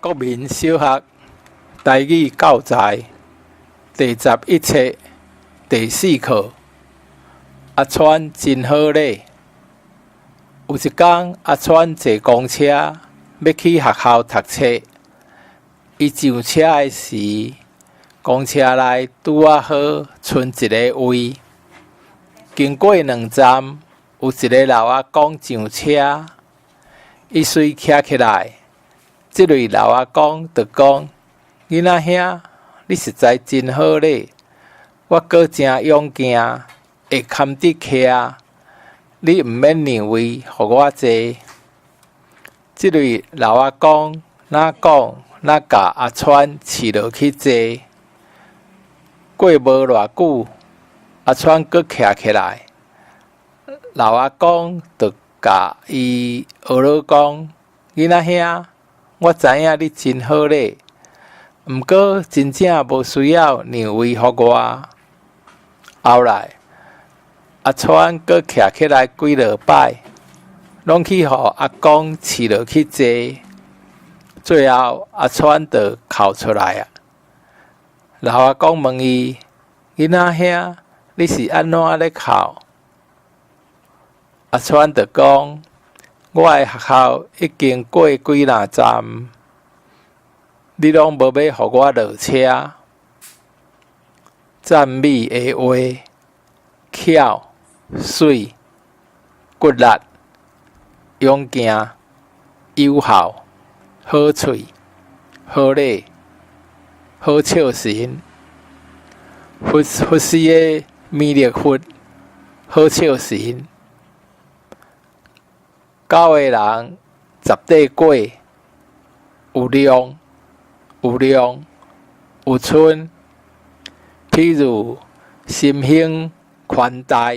国民小学台语教材第11册第4课。阿川真好咧。有一天，阿川坐公车要去学校读册。伊上车的时，公车内拄啊好剩一个位。经过2站，有一个老阿公上车。伊随徛起来，这位老阿公就讲：“囡仔兄，你实在真好咧！我阁真勇健，会堪得徛。你毋免让位，互我坐。”这位老阿公哪讲哪甲阿川饲落去坐。过无偌久，阿川阁徛起来，老阿公就甲伊学了讲：“囡仔兄，我知影你真好咧，毋过真正无需要让位互我。”后来，阿川阁徛起来几落摆，拢去互阿公饲落去坐。最后，阿川就哭出来啊！老阿公问伊：“囡仔兄，你是安怎咧哭？”阿川就讲：“我的学校已经过几若站，你拢无要互我落车。”赞美的话：巧、水、骨力、勇健、有效、好喙、好礼、好笑神、佛师的弥勒佛、好笑神。9个人10块过，有量有量有寸。譬如心胸宽大。